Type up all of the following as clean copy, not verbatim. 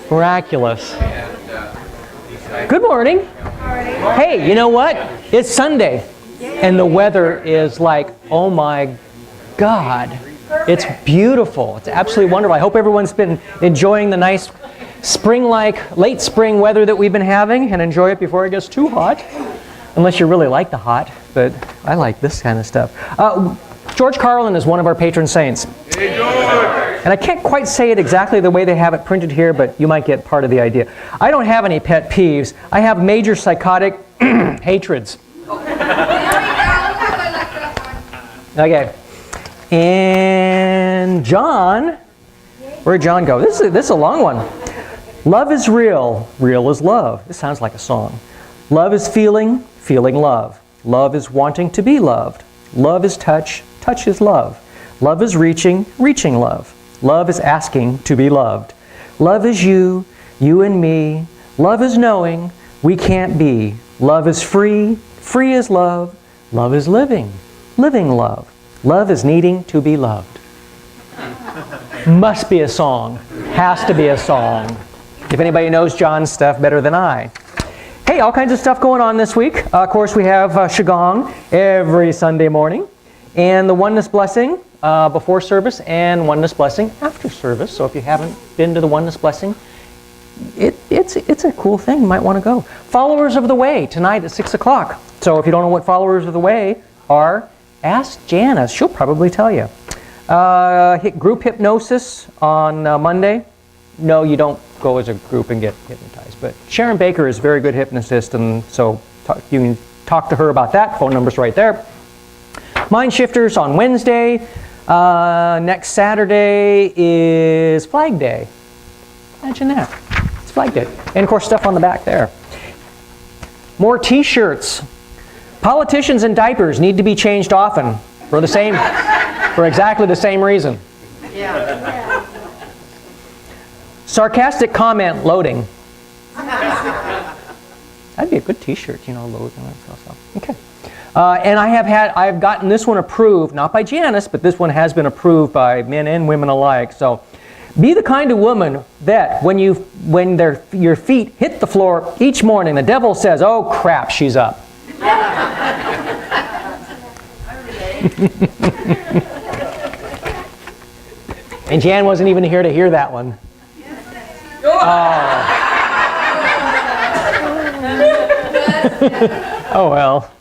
Miraculous. Good morning. Hey, you know what? It's Sunday, and the weather is like, oh my God. It's beautiful. It's absolutely wonderful. I hope everyone's been enjoying the nice spring-like, late spring weather that we've been having, and enjoy it before it gets too hot. Unless you really like the hot, but I like this kind of stuff. George Carlin is one of our patron saints. Hey, George! And I can't quite say it exactly the way they have it printed here, but you might get part of the idea. I don't have any pet peeves. I have major psychotic hatreds. Okay. And John, where'd John go? This is a long one. Love is real, real is love. This sounds like a song. Love is feeling, feeling love. Love is wanting to be loved. Love is touch, touch is love. Love is reaching, reaching love. Love is asking to be loved. Love is you, you and me. Love is knowing we can't be. Love is free, free is love. Love is living, living love. Love is needing to be loved. Must be a song. Has to be a song. If anybody knows John's stuff better than I. Hey, all kinds of stuff going on this week. Of course, we have Qigong every Sunday morning. And the Oneness Blessing before service and Oneness Blessing after service. So if you haven't been to the Oneness Blessing, it's a cool thing. You might want to go. Followers of the Way tonight at 6 o'clock. So if you don't know what Followers of the Way are, ask Janice. She'll probably tell you. Group hypnosis on Monday. No, you don't go as a group and get hypnotized. But Sharon Baker is a very good hypnotist, and so you can talk to her about that. Phone number's right there. Mind Shifters on Wednesday. Next Saturday is Flag Day. Imagine that. It's Flag Day. And of course, stuff on the back there. More T-shirts. Politicians in diapers need to be changed often for exactly the same reason. Yeah. Sarcastic comment loading. That'd be a good T-shirt, you know, loading. Okay. And I've gotten this one approved, not by Janice, but this one has been approved by men and women alike. So, be the kind of woman that when your feet hit the floor each morning, the devil says, "Oh crap, she's up." And Jan wasn't even here to hear that one. Oh well.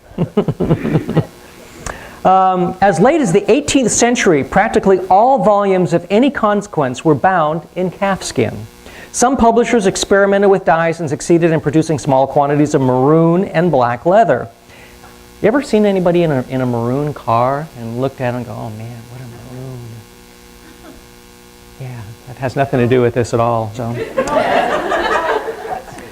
As late as the 18th century, practically all volumes of any consequence were bound in calfskin. Some publishers experimented with dyes and succeeded in producing small quantities of maroon and black leather. You ever seen anybody in a maroon car and looked at it and go, oh man, what a maroon. Yeah, that has nothing to do with this at all. So.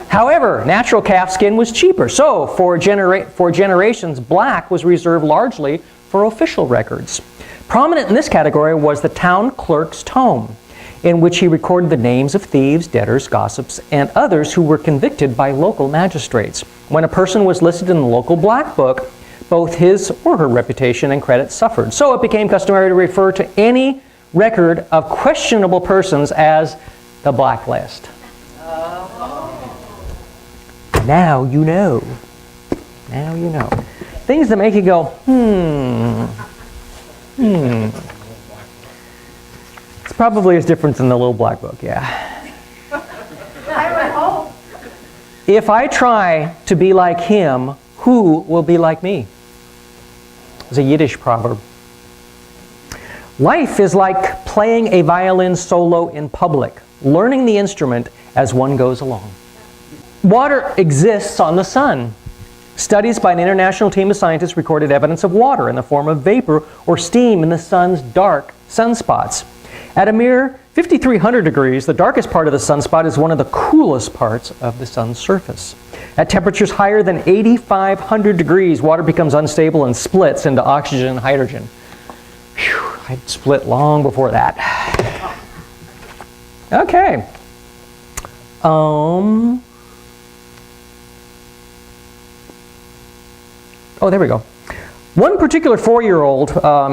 However, natural calfskin was cheaper, so for generations, black was reserved largely for official records. Prominent in this category was the town clerk's tome, in which he recorded the names of thieves, debtors, gossips, and others who were convicted by local magistrates. When a person was listed in the local black book, both his or her reputation and credit suffered. So it became customary to refer to any record of questionable persons as the blacklist. Now you know. Now you know. Things that make you go, It's probably as different than the little black book, yeah. I would hope. If I try to be like him, who will be like me? It's a Yiddish proverb. Life is like playing a violin solo in public, learning the instrument as one goes along. Water exists on the sun. Studies by an international team of scientists recorded evidence of water in the form of vapor or steam in the sun's dark sunspots. At a mere 5,300 degrees, the darkest part of the sunspot is one of the coolest parts of the sun's surface. At temperatures higher than 8,500 degrees, water becomes unstable and splits into oxygen and hydrogen. Whew, I'd split long before that. Okay. Oh, there we go. One particular 4-year-old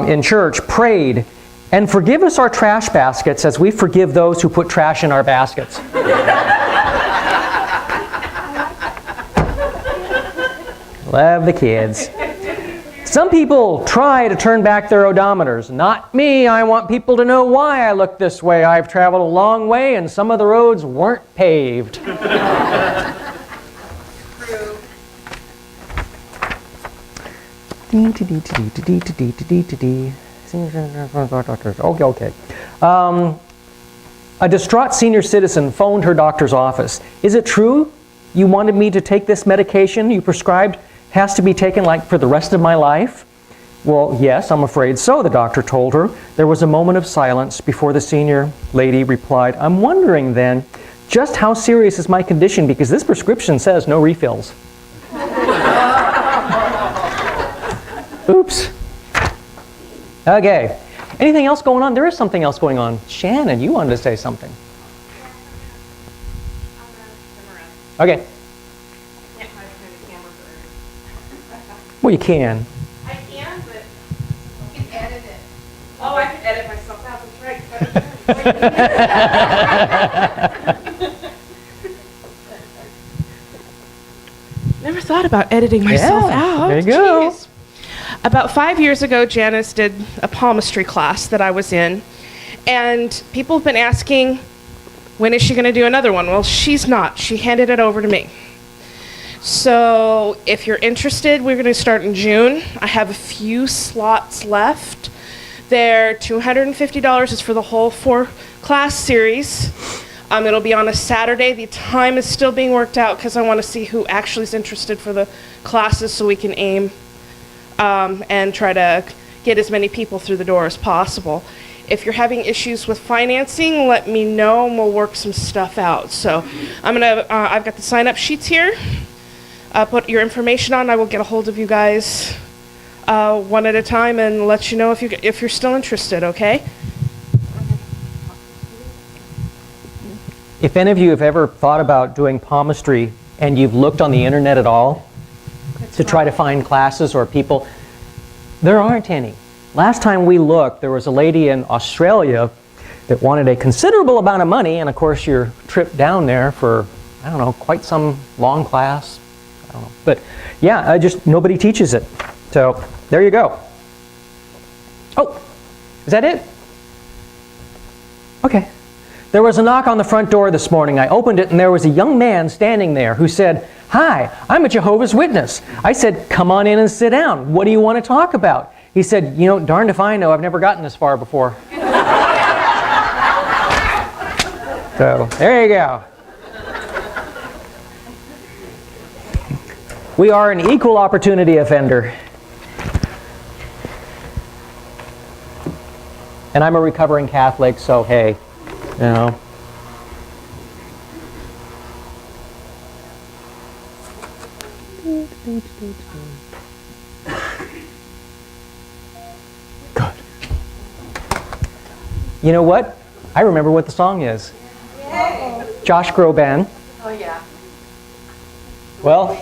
in church prayed, "And forgive us our trash baskets as we forgive those who put trash in our baskets." Love the kids. Some people try to turn back their odometers. Not me. I want people to know why I look this way. I've traveled a long way and some of the roads weren't paved. Okay. A distraught senior citizen phoned her doctor's office. Is it true you wanted me to take this medication you prescribed has to be taken like for the rest of my life? Well, yes, I'm afraid so, the doctor told her. There was a moment of silence before the senior lady replied, I'm wondering then, just how serious is my condition because this prescription says no refills. Oops. Okay. Anything else going on? There is something else going on. Shannon, you wanted to say something. Okay. Well, you can. I can, but you can edit it. Oh, I can edit myself out. That's right. Never thought about editing myself out. There you go. Jeez. About 5 years ago, Janice did a palmistry class that I was in, and people have been asking, when is she going to do another one? Well, she's not. She handed it over to me. So if you're interested, we're going to start in June. I have a few slots left. They're $250 is for the whole 4-class series. It'll be on a Saturday. The time is still being worked out because I want to see who actually is interested for the classes so we can aim and try to get as many people through the door as possible. If you're having issues with financing, let me know and we'll work some stuff out. So I've got the sign-up sheets here. Put your information on. I will get a hold of you guys one at a time and let you know if you're still interested, okay? If any of you have ever thought about doing palmistry and you've looked on the internet at all to try to find classes or people, there aren't any. Last time we looked, there was a lady in Australia that wanted a considerable amount of money, and of course your trip down there for, I don't know, quite some long class. I don't know. But yeah, just nobody teaches it. So there you go. Oh, is that it? Okay. There was a knock on the front door this morning. I opened it and there was a young man standing there who said, "Hi, I'm a Jehovah's Witness." I said, "Come on in and sit down. What do you want to talk about?" He said, "You know, darned if I know. I've never gotten this far before." So there you go. We are an equal opportunity offender. And I'm a recovering Catholic, so hey, you know. Good. You know what? I remember what the song is. Yay. Josh Groban. Oh, yeah. Well,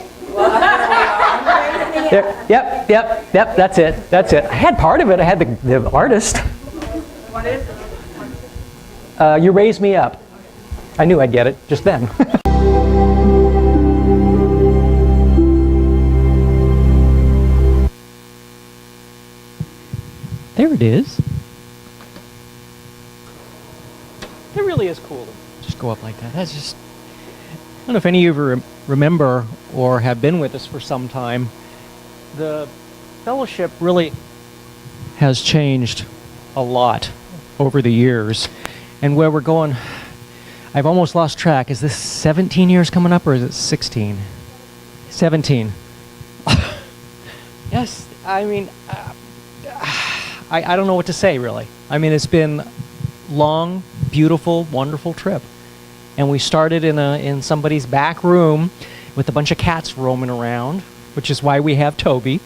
yep, that's it. That's it. I had part of it. I had the artist. What is it? You Raise Me Up. I knew I'd get it just then. There it is. It really is cool to just go up like that. That's just, I don't know if any of you remember or have been with us for some time. The fellowship really has changed a lot over the years. And where we're going, I've almost lost track. Is this 17 years coming up or is it 16? 17. Yes, I mean, I don't know what to say really. I mean, it's been long, beautiful, wonderful trip. And we started in somebody's back room with a bunch of cats roaming around, which is why we have Toby.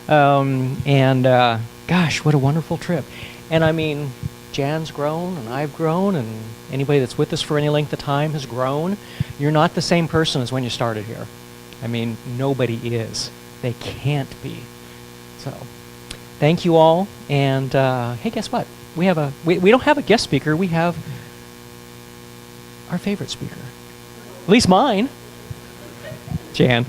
Gosh, what a wonderful trip. And I mean, Jan's grown, and I've grown, and anybody that's with us for any length of time has grown. You're not the same person as when you started here. I mean, nobody is. They can't be. So, thank you all. And hey, guess what? We don't have a guest speaker. We have our favorite speaker. At least mine. Jan.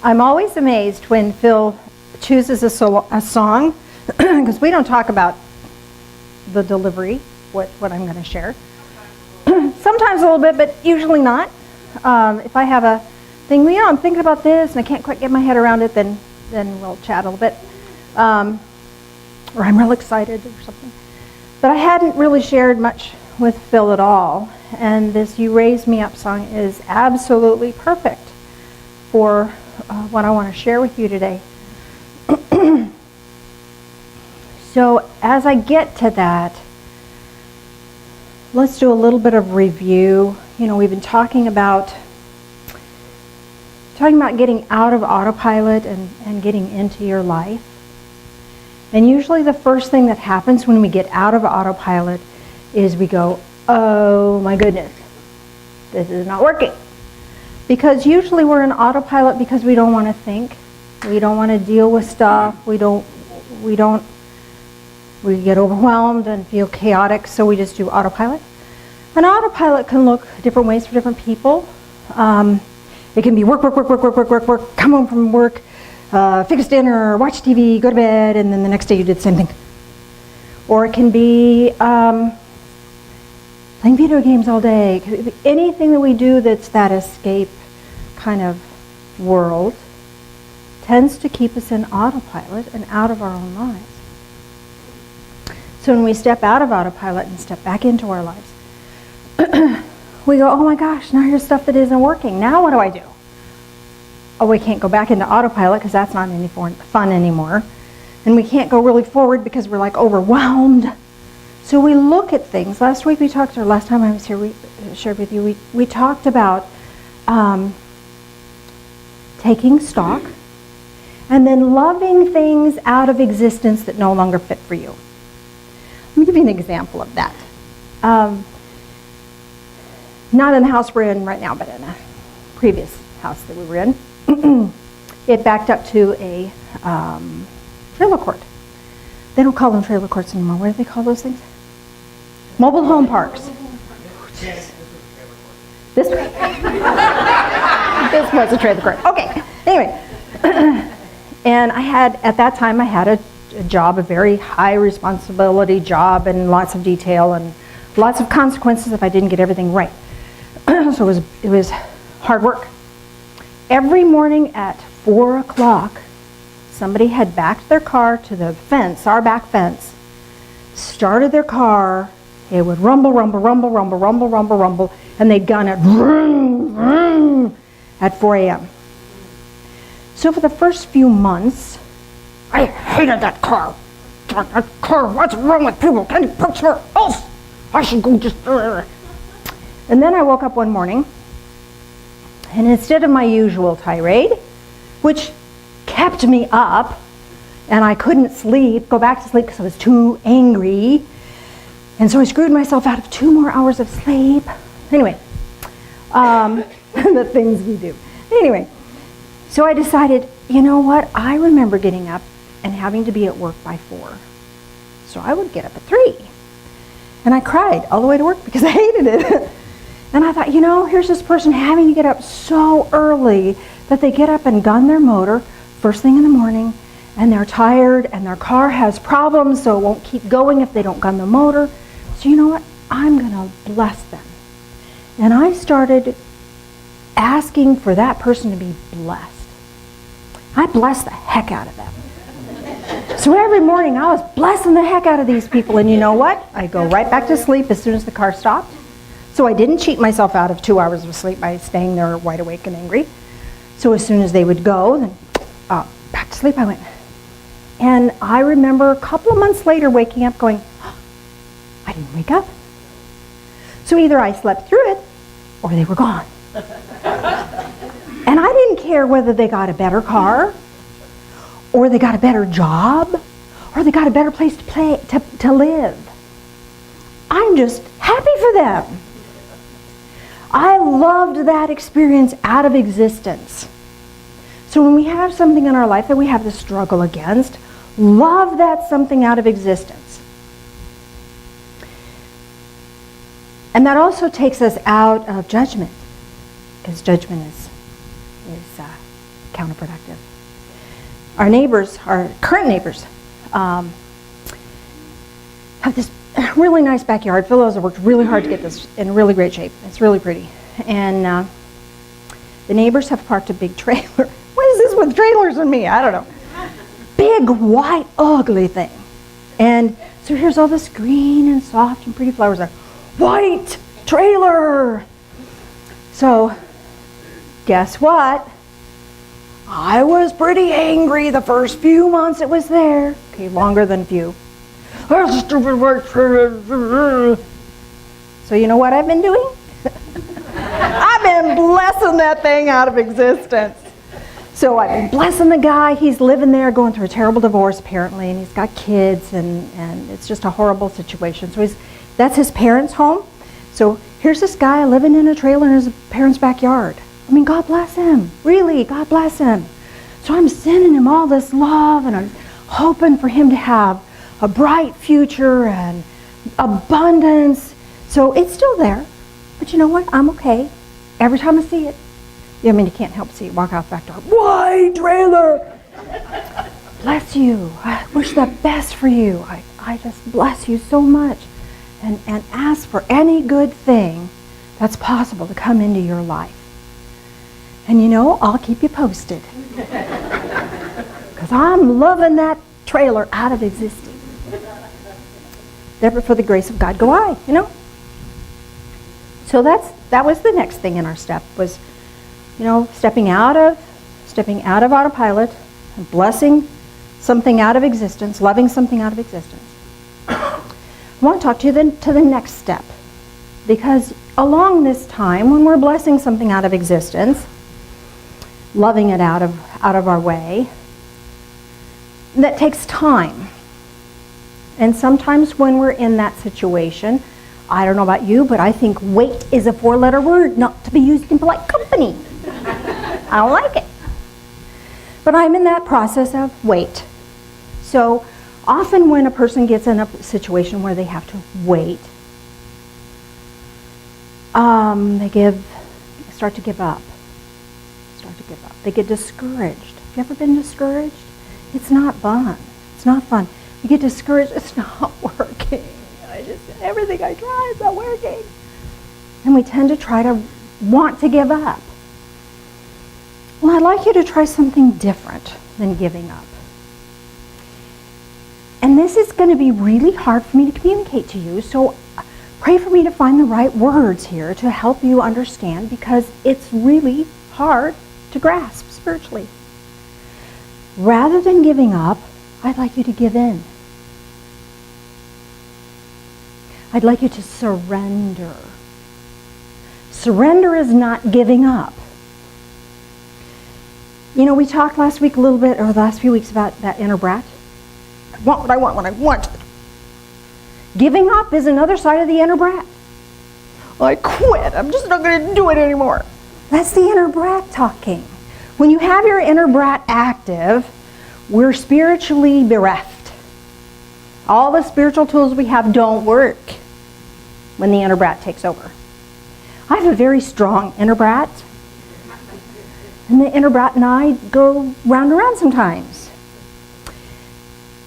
I'm always amazed when Phil chooses a song, because we don't talk about the delivery, what I'm going to share. Sometimes a little bit, but usually not. If I have a thing, well, I'm thinking about this and I can't quite get my head around it, then we'll chat a little bit. Or I'm real excited or something. But I hadn't really shared much with Phil at all. And this You Raise Me Up song is absolutely perfect for what I want to share with you today. So as I get to that, let's do a little bit of review. You know, we've been talking about getting out of autopilot and getting into your life. And usually the first thing that happens when we get out of autopilot is we go, oh my goodness, this is not working. Because usually we're in autopilot because we don't want to think. We don't want to deal with stuff. We get overwhelmed and feel chaotic, so we just do autopilot. And autopilot can look different ways for different people. It can be work, come home from work, fix dinner, watch TV, go to bed, and then the next day you did the same thing. Or it can be playing video games all day. Anything that we do that's that escape kind of world tends to keep us in autopilot and out of our own lives. So when we step out of autopilot and step back into our lives, we go, oh my gosh, now here's stuff that isn't working. Now what do I do? Oh, we can't go back into autopilot because that's not any fun anymore. And we can't go really forward because we're like overwhelmed. So we look at things. Last time I was here, we shared with you, we talked about taking stock and then loving things out of existence that no longer fit for you. Let me give you an example of that. Not in the house we're in right now, but in a previous house that we were in. It backed up to a trailer court. They don't call them trailer courts anymore. What do they call those things? Mobile home parks. This was a trailer court. Okay. Anyway, and at that time I had a job, a very high responsibility job, and lots of detail and lots of consequences if I didn't get everything right. So it was hard work. Every morning at 4 o'clock, somebody had backed their car to the fence, our back fence, started their car. It would rumble, rumble, rumble, rumble, rumble, rumble, rumble, and they'd gun it vroom, vroom, at 4 a.m. So for the first few months, I hated that car. That car, what's wrong with people? Can you put somewhere else? I should go just... And then I woke up one morning, and instead of my usual tirade, which kept me up, and I couldn't go back to sleep because I was too angry, and so I screwed myself out of 2 more hours of sleep. Anyway, the things we do. Anyway, so I decided, you know what? I remember getting up and having to be at work by 4. So I would get up at 3. And I cried all the way to work because I hated it. And I thought, here's this person having to get up so early that they get up and gun their motor first thing in the morning, and they're tired, and their car has problems, so it won't keep going if they don't gun the motor. So you know what? I'm going to bless them. And I started asking for that person to be blessed. I blessed the heck out of them. So every morning I was blessing the heck out of these people, and you know what? I go right back to sleep as soon as the car stopped. So I didn't cheat myself out of 2 hours of sleep by staying there wide awake and angry. So as soon as they would go, then back to sleep I went. And I remember a couple of months later waking up going, I didn't wake up. So either I slept through it or they were gone. And I didn't care whether they got a better car or they got a better job or they got a better place to live. I'm just happy for them. I loved that experience out of existence. So when we have something in our life that we have to struggle against, love that something out of existence. And that also takes us out of judgment, because judgment is counterproductive. Our neighbors, our current neighbors, have this really nice backyard. Phil has worked really hard to get this in really great shape. It's really pretty. And the neighbors have parked a big trailer. What is this with trailers and me? I don't know. Big, white, ugly thing. And so here's all this green and soft and pretty flowers there. White trailer! So, guess what? I was pretty angry the first few months it was there. Okay, longer than few. Stupid white trailer. So you know what I've been doing? I've been blessing that thing out of existence. So I've been blessing the guy. He's living there, going through a terrible divorce apparently, and he's got kids, and it's just a horrible situation. So that's his parents' home. So here's this guy living in a trailer in his parents' backyard. I mean, God bless him. Really, God bless him. So I'm sending him all this love, and I'm hoping for him to have a bright future and abundance. So it's still there. But you know what? I'm okay. Every time I see it. I mean, you can't help see it. Walk out the back door. White trailer! Bless you. I wish the best for you. I just bless you so much. And ask for any good thing that's possible to come into your life. And you know, I'll keep you posted. Because I'm loving that trailer out of existence. Never for the grace of God go I, you know? So that was the next thing in our step was, you know, stepping out of autopilot and blessing something out of existence, loving something out of existence. I want to talk to you then to the next step, because along this time when we're blessing something out of existence, loving it out of our way, that takes time. And sometimes when we're in that situation, I don't know about you, but I think wait is a 4-letter word not to be used in polite company. I don't like it. But I'm in that process of wait. So often when a person gets in a situation where they have to wait, they start to give up. They get discouraged. Have you ever been discouraged? It's not fun. It's not fun. You get discouraged. It's not working. Everything I try is not working. And we tend to want to give up. Well, I'd like you to try something different than giving up. And this is going to be really hard for me to communicate to you, so pray for me to find the right words here to help you understand, because it's really hard to grasp spiritually. Rather than giving up, I'd like you to give in. I'd like you to surrender. Surrender is not giving up. You know, we talked last week a little bit, or the last few weeks, about that inner brat. I want what I want when I want it. Giving up is another side of the inner brat. I quit. I'm just not going to do it anymore. That's the inner brat talking. When you have your inner brat active, we're spiritually bereft. All the spiritual tools we have don't work when the inner brat takes over. I have a very strong inner brat. And the inner brat and I go round and round sometimes.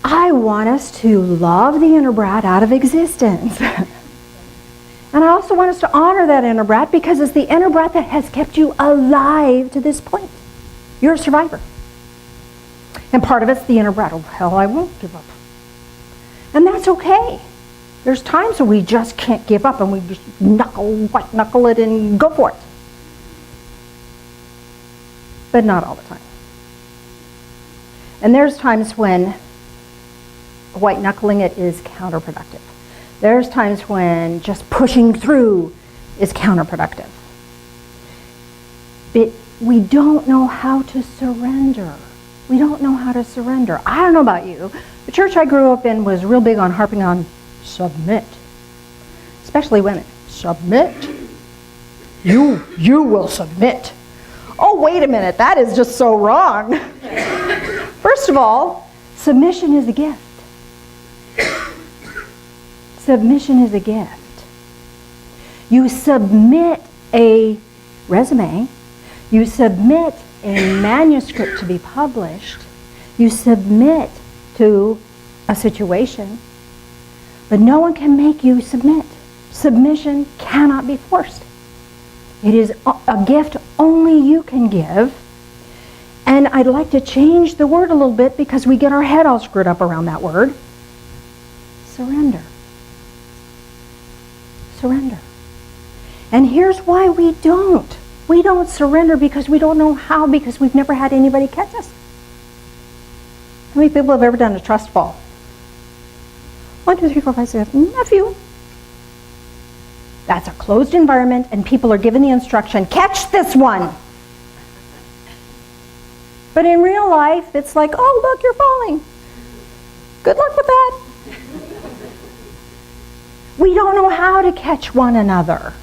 I want us to love the inner brat out of existence. And I also want us to honor that inner brat, because it's the inner brat that has kept you alive to this point. You're a survivor. And part of it's the inner brat. Oh, hell, I won't give up. And that's okay. There's times when we just can't give up and we just white knuckle it and go for it. But not all the time. And there's times when white knuckling it is counterproductive. There's times when just pushing through is counterproductive. But we don't know how to surrender. We don't know how to surrender. I don't know about you. The church I grew up in was real big on harping on submit. Especially women. Submit. You will submit. Oh, wait a minute. That is just so wrong. First of all, submission is a gift. Submission is a gift. You submit a resume. You submit a manuscript to be published. You submit to a situation, but no one can make you submit. Submission cannot be forced. It is a gift only you can give. And I'd like to change the word a little bit because we get our head all screwed up around that word. Surrender. Surrender. And here's why we don't. We don't surrender because we don't know how, because we've never had anybody catch us. How many people have ever done a trust fall? 1, 2, 3, 4, 5, 6, 7, nephew. That's a closed environment and people are given the instruction, catch this one. But in real life, it's like, oh, look, you're falling. Good luck with that. We don't know how to catch one another.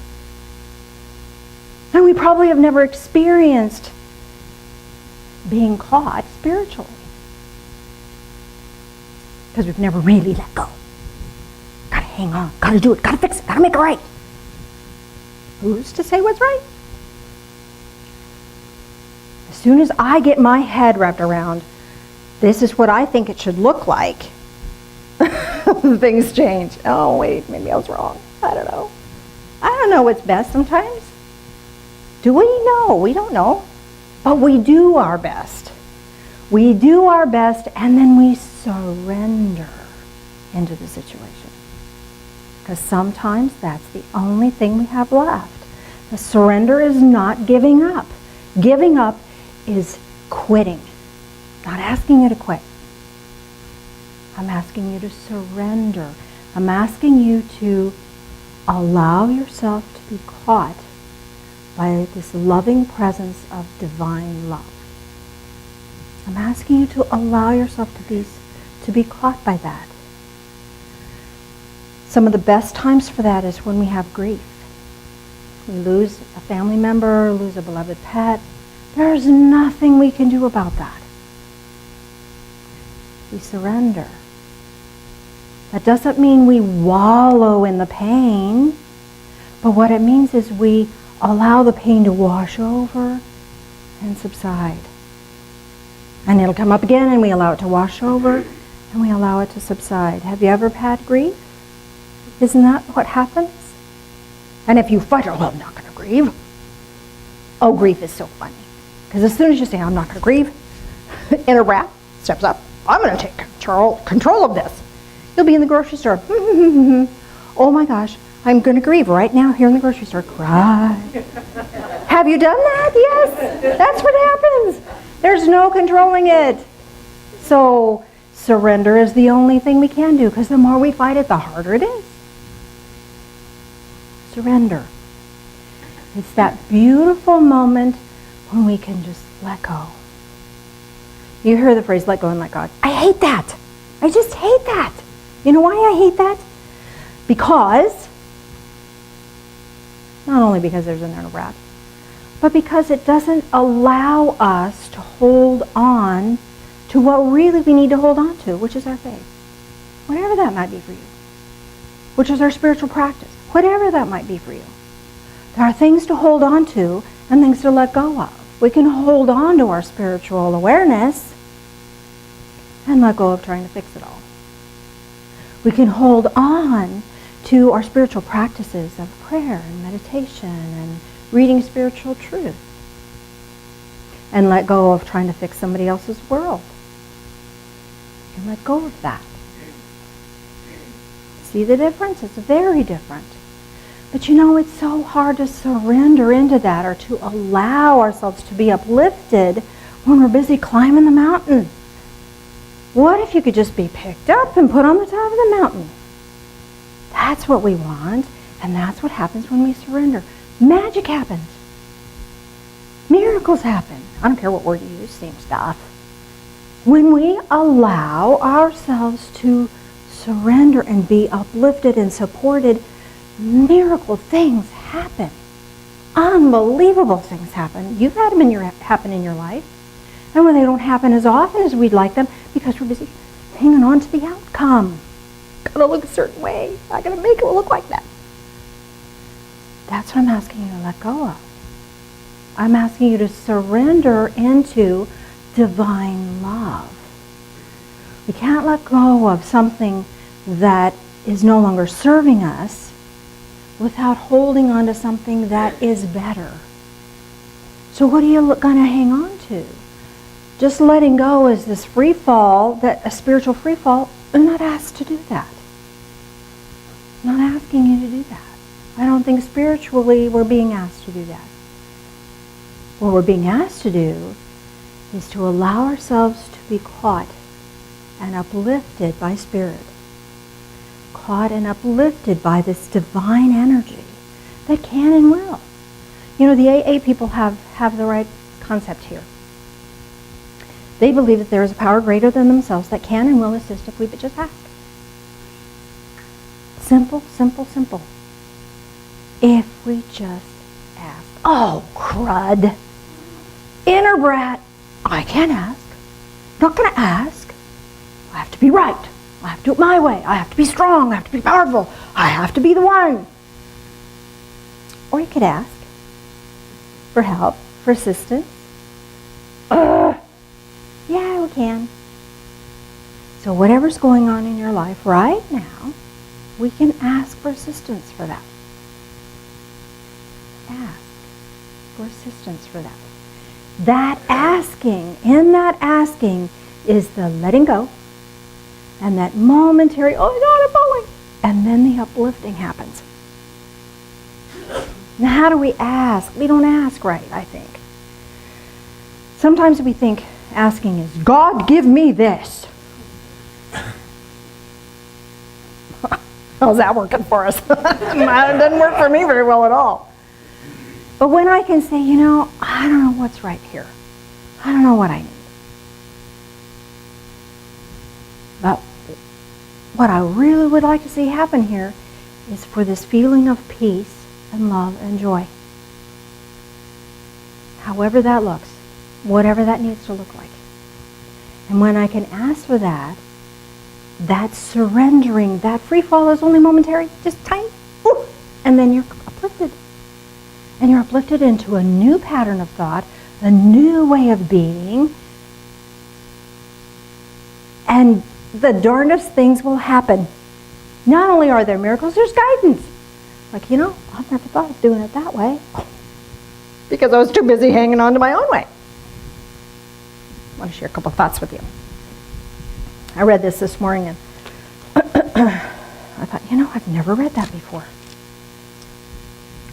And we probably have never experienced being caught spiritually. Because we've never really let go. Gotta hang on, gotta do it, gotta fix it, gotta make it right. Who's to say what's right? As soon as I get my head wrapped around, this is what I think it should look like, things change. Oh, wait, maybe I was wrong. I don't know. I don't know what's best sometimes. Do we know? We don't know. But we do our best. We do our best, and then we surrender into the situation. Because sometimes that's the only thing we have left. The surrender is not giving up. Giving up is quitting. Not asking you to quit. I'm asking you to surrender. I'm asking you to allow yourself to be caught by this loving presence of divine love. I'm asking you to allow yourself to be caught by that. Some of the best times for that is when we have grief. We lose a family member, lose a beloved pet. There's nothing we can do about that. We surrender. That doesn't mean we wallow in the pain, but what it means is we allow the pain to wash over and subside. And it'll come up again and we allow it to wash over and we allow it to subside. Have you ever had grief? Isn't that what happens? And if you fight, oh, I'm not going to grieve. Oh, grief is so funny. Because as soon as you say, I'm not going to grieve, inner BRAT steps up. I'm going to take control of this. You'll be in the grocery store. Oh my gosh, I'm going to grieve right now here in the grocery store. Cry. Have you done that? Yes. That's what happens. There's no controlling it. So surrender is the only thing we can do, because the more we fight it, the harder it is. Surrender. It's that beautiful moment when we can just let go. You hear the phrase, let go and let God. I hate that. I just hate that. You know why I hate that? Because, not only because there's an inner BRAT, but because it doesn't allow us to hold on to what really we need to hold on to, which is our faith. Whatever that might be for you. Which is our spiritual practice. Whatever that might be for you. There are things to hold on to and things to let go of. We can hold on to our spiritual awareness and let go of trying to fix it all. We can hold on to our spiritual practices of prayer and meditation and reading spiritual truth and let go of trying to fix somebody else's world. And let go of that. See the difference? It's very different. But you know, it's so hard to surrender into that or to allow ourselves to be uplifted when we're busy climbing the mountain. What if you could just be picked up and put on the top of the mountain? That's what we want, and that's what happens when we surrender. Magic happens. Miracles happen. I don't care what word you use, same stuff. When we allow ourselves to surrender and be uplifted and supported, miracle things happen. Unbelievable things happen. You've had them happen in your life. And when they don't happen as often as we'd like them, because we're busy hanging on to the outcome. Gotta look a certain way. I gotta make it look like that. That's what I'm asking you to let go of. I'm asking you to surrender into divine love. We can't let go of something that is no longer serving us without holding on to something that is better. So what are you going to hang on to? Just letting go is this free fall, that a spiritual free fall. I'm not asked to do that. I'm not asking you to do that. I don't think spiritually we're being asked to do that. What we're being asked to do is to allow ourselves to be caught and uplifted by Spirit. Caught and uplifted by this divine energy that can and will. You know, the AA people have the right concept here. They believe that there is a power greater than themselves that can and will assist if we but just ask. Simple, simple, simple. If we just ask. Oh, crud. Inner brat. I can't ask. Not going to ask. I have to be right. I have to do it my way. I have to be strong. I have to be powerful. I have to be the one. Or you could ask for help, for assistance. Yeah, we can. So whatever's going on in your life right now, we can ask for assistance for that. Ask for assistance for that. That asking, in that asking, is the letting go and that momentary, oh my God, I'm falling. And then the uplifting happens. Now how do we ask? We don't ask right, I think. Sometimes we think asking is, God, give me this. How's that working for us? It doesn't work for me very well at all. But when I can say, you know, I don't know what's right here. I don't know what I need. But what I really would like to see happen here is for this feeling of peace and love and joy. However that looks, whatever that needs to look like. And when I can ask for that, that surrendering, that free fall is only momentary, just tiny, and then you're uplifted. And you're uplifted into a new pattern of thought, a new way of being, and the darndest things will happen. Not only are there miracles, there's guidance. Like, you know, I've never thought of doing it that way because I was too busy hanging on to my own way. I want to share a couple thoughts with you. I read this morning and I thought, you know, I've never read that before.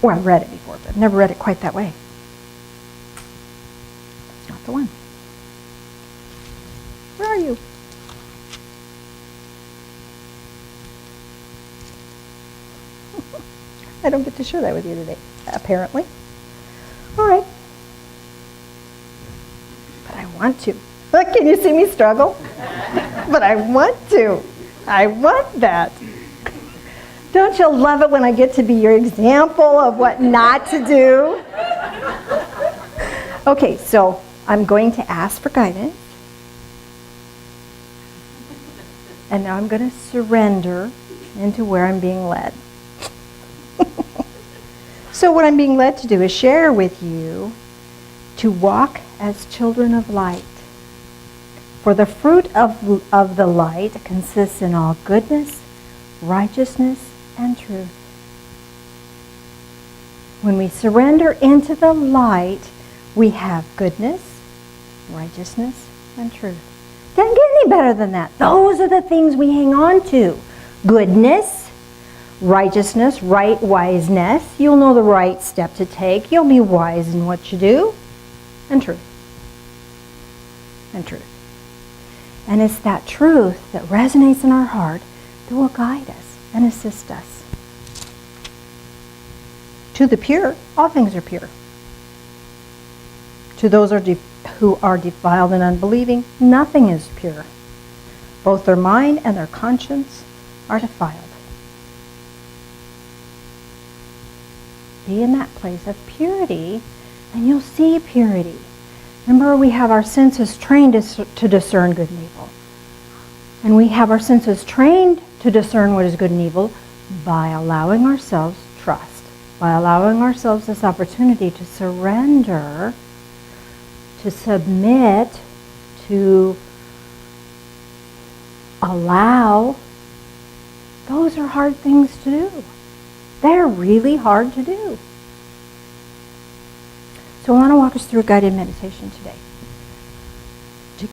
Well, I've read it before, but I've never read it quite that way. It's not the one. Where are you? I don't get to share that with you today, apparently. All right. But I want to. Can you see me struggle? But I want to. I want that. Don't you love it when I get to be your example of what not to do? Okay, so I'm going to ask for guidance. And now I'm going to surrender into where I'm being led. So what I'm being led to do is share with you to walk as children of light. For the fruit of the light consists in all goodness, righteousness, and truth. When we surrender into the light, we have goodness, righteousness, and truth. Doesn't get any better than that. Those are the things we hang on to. Goodness, righteousness, right wiseness. You'll know the right step to take. You'll be wise in what you do. And truth. And truth. And it's that truth that resonates in our heart that will guide us and assist us. To the pure, all things are pure. To those who are defiled and unbelieving, nothing is pure. Both their mind and their conscience are defiled. Be in that place of purity, and you'll see purity. Remember, we have our senses trained to discern good and evil. And we have our senses trained to discern what is good and evil by allowing ourselves trust. by allowing ourselves this opportunity to surrender, to submit, to allow. Those are hard things to do. They're really hard to do. So I want to walk us through a guided meditation today.